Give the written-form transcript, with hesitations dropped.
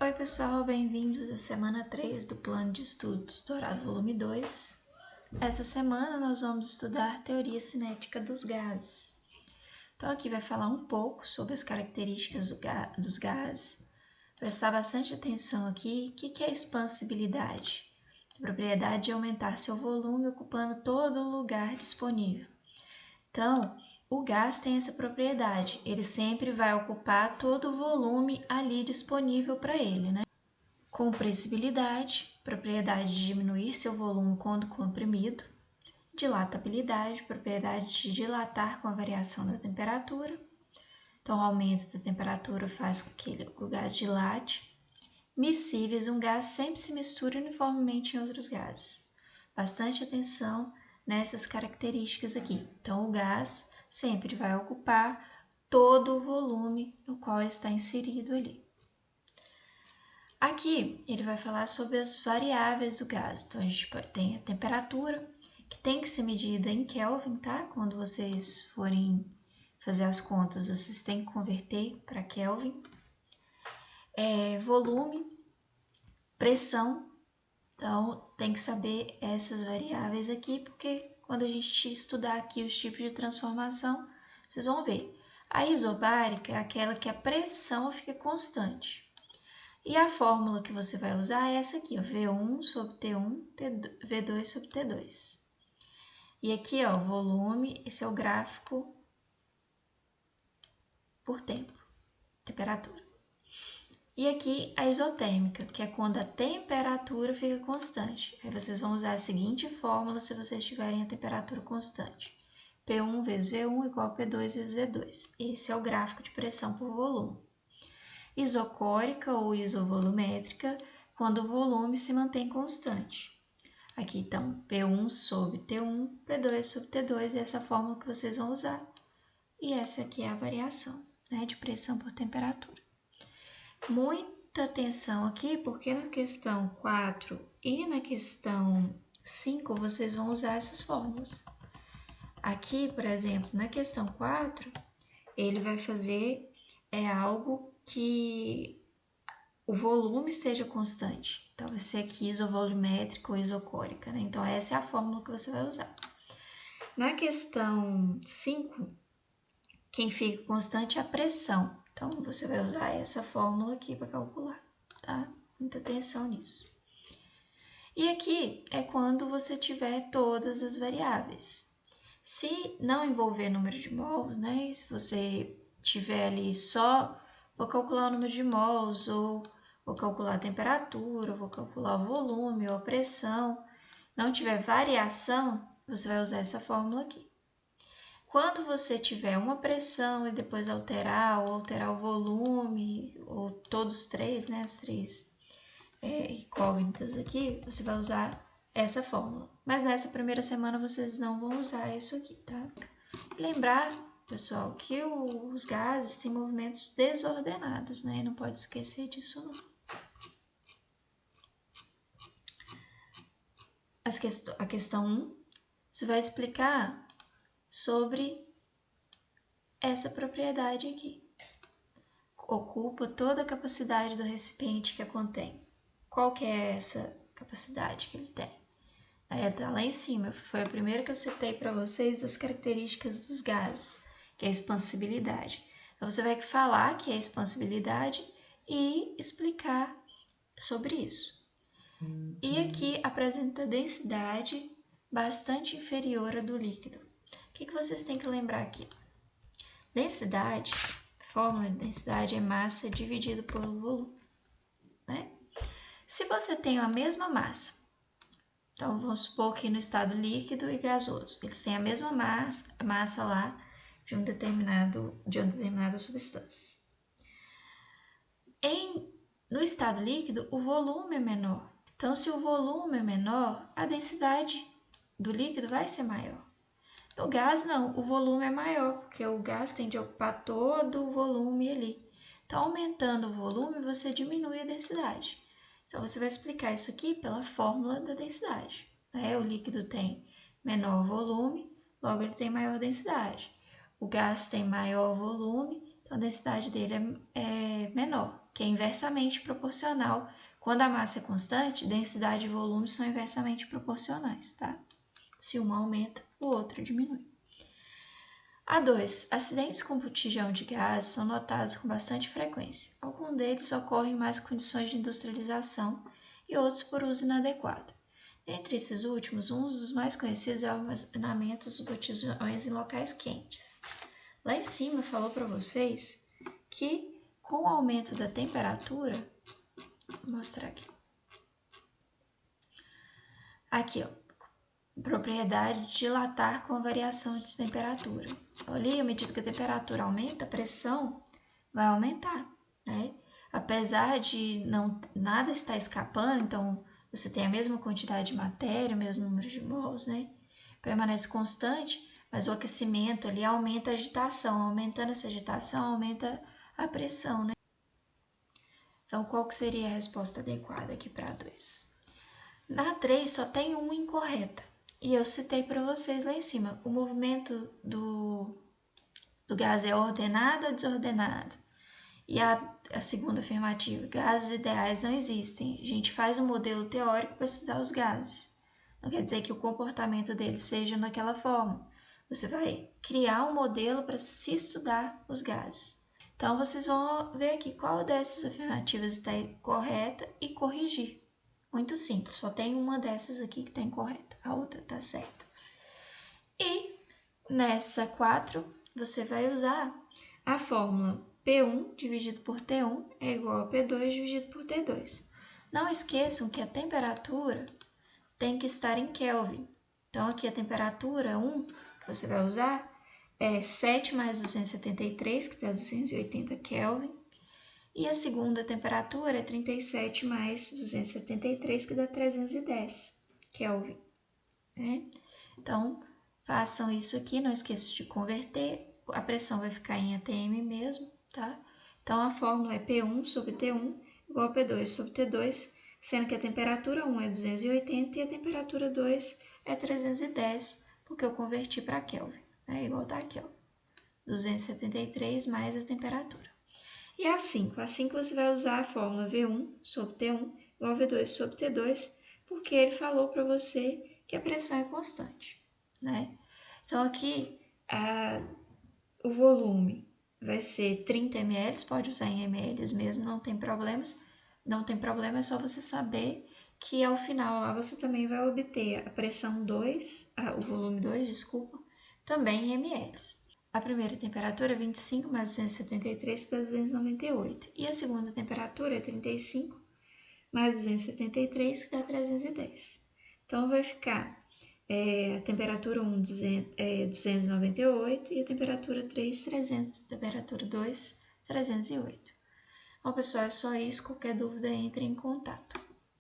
Oi pessoal, bem-vindos à semana 3 do Plano de Estudo Doutorado Volume 2. Essa semana nós vamos estudar teoria cinética dos gases. Então aqui vai falar um pouco sobre as características dos gases. Prestar bastante atenção aqui, o que é a expansibilidade? A propriedade de aumentar seu volume ocupando todo o lugar disponível. Então, o gás tem essa propriedade, ele sempre vai ocupar todo o volume ali disponível para ele, né? Compressibilidade, propriedade de diminuir seu volume quando comprimido. Dilatabilidade, propriedade de dilatar com a variação da temperatura. Então, o aumento da temperatura faz com que o gás dilate. Miscíveis, um gás sempre se mistura uniformemente em outros gases. Bastante atenção nessas características aqui. Então, o gás sempre vai ocupar todo o volume no qual ele está inserido ali. Aqui, ele vai falar sobre as variáveis do gás. Então, a gente tem a temperatura, que tem que ser medida em Kelvin, tá? Quando vocês forem fazer as contas, vocês têm que converter para Kelvin. Volume, pressão. Então, tem que saber essas variáveis aqui, porque quando a gente estudar aqui os tipos de transformação, vocês vão ver. A isobárica é aquela que a pressão fica constante. E a fórmula que você vai usar é essa aqui, ó, V1 sobre T1, V2 sobre T2. E aqui, ó, volume, esse é o gráfico por tempo, temperatura. E aqui a isotérmica, que é quando a temperatura fica constante. Aí vocês vão usar a seguinte fórmula se vocês tiverem a temperatura constante. P1 vezes V1 igual a P2 vezes V2. Esse é o gráfico de pressão por volume. Isocórica ou isovolumétrica, quando o volume se mantém constante. Aqui então, P1 sobre T1, P2 sobre T2, é essa fórmula que vocês vão usar. E essa aqui é a variação, né, de pressão por temperatura. Muita atenção aqui, porque na questão 4 e na questão 5 vocês vão usar essas fórmulas. Aqui, por exemplo, na questão 4, ele vai fazer algo que o volume esteja constante. Então, vai ser aqui isovolumétrica ou isocórica, né? Então, essa é a fórmula que você vai usar. Na questão 5, quem fica constante é a pressão. Então, você vai usar essa fórmula aqui para calcular, tá? Muita atenção nisso. E aqui é quando você tiver todas as variáveis. Se não envolver número de mols, né? Se você tiver ali só, vou calcular o número de mols, ou vou calcular a temperatura, vou calcular o volume ou a pressão, não tiver variação, você vai usar essa fórmula aqui. Quando você tiver uma pressão e depois alterar o volume, ou todos os três, né, as três incógnitas aqui, você vai usar essa fórmula. Mas nessa primeira semana vocês não vão usar isso aqui, tá? Lembrar, pessoal, que os gases têm movimentos desordenados, né? Não pode esquecer disso, não. A questão 1, você vai explicar sobre essa propriedade aqui. Ocupa toda a capacidade do recipiente que a contém. Qual que é essa capacidade que ele tem? Tá lá em cima, foi a primeira que eu citei para vocês das características dos gases, que é a expansibilidade. Então, você vai falar que é a expansibilidade e explicar sobre isso. E aqui apresenta densidade bastante inferior à do líquido. O que vocês têm que lembrar aqui? Densidade, fórmula de densidade é massa dividido pelo volume, né? Se você tem a mesma massa, então vamos supor que no estado líquido e gasoso, eles têm a mesma massa lá de uma determinada substância. No estado líquido, o volume é menor. Então, se o volume é menor, a densidade do líquido vai ser maior. No gás, não, o volume é maior, porque o gás tem de ocupar todo o volume ali. Então, aumentando o volume, você diminui a densidade. Então, você vai explicar isso aqui pela fórmula da densidade. Né? O líquido tem menor volume, logo ele tem maior densidade. O gás tem maior volume, então a densidade dele é menor, que é inversamente proporcional. Quando a massa é constante, densidade e volume são inversamente proporcionais, tá? Se uma aumenta, o outro diminui. A2. Acidentes com botijão de gás são notados com bastante frequência. Alguns deles ocorrem em mais condições de industrialização e outros por uso inadequado. Entre esses últimos, um dos mais conhecidos é o armazenamento dos botijões em locais quentes. Lá em cima falou para vocês que com o aumento da temperatura, vou mostrar aqui. Aqui, ó, propriedade de dilatar com a variação de temperatura. Ali, à medida que a temperatura aumenta, a pressão vai aumentar, né? Apesar de nada estar escapando, então você tem a mesma quantidade de matéria, o mesmo número de mols, né? Permanece constante, mas o aquecimento ali aumenta a agitação. Aumentando essa agitação, aumenta a pressão, né? Então, qual que seria a resposta adequada aqui para 2? Na 3 só tem uma incorreta. E eu citei para vocês lá em cima. O movimento do gás é ordenado ou desordenado? E a segunda afirmativa, gases ideais não existem. A gente faz um modelo teórico para estudar os gases. Não quer dizer que o comportamento deles seja daquela forma. Você vai criar um modelo para se estudar os gases. Então, vocês vão ver aqui qual dessas afirmativas está correta e corrigir. Muito simples, só tem uma dessas aqui que está incorreta, a outra está certa. E nessa 4, você vai usar a fórmula P1 dividido por T1 é igual a P2 dividido por T2. Não esqueçam que a temperatura tem que estar em Kelvin. Então, aqui a temperatura 1 que você vai usar é 7 mais 273, que dá 280 Kelvin. E a segunda temperatura é 37 mais 273, que dá 310 Kelvin. Né? Então, façam isso aqui, não esqueçam de converter. A pressão vai ficar em atm mesmo, tá? Então, a fórmula é P1 sobre T1 igual a P2 sobre T2, sendo que a temperatura 1 é 280 e a temperatura 2 é 310, porque eu converti para Kelvin. Né? Igual tá aqui, ó. 273 mais a temperatura. E a 5. A 5 você vai usar a fórmula V1 sobre T1 igual a V2 sobre T2, porque ele falou para você que a pressão é constante, né? Então, aqui, o volume vai ser 30 ml, pode usar em ml mesmo, não tem problemas. Não tem problema, é só você saber que ao final lá você também vai obter a pressão 2, o volume 2, desculpa, também em ml. A primeira temperatura é 25 mais 273, que dá 298. E a segunda temperatura é 35 mais 273, que dá 310. Então, vai ficar a temperatura 1, 298, e a temperatura 3, 300. Temperatura 2, 308. Bom, pessoal, é só isso. Qualquer dúvida, entre em contato.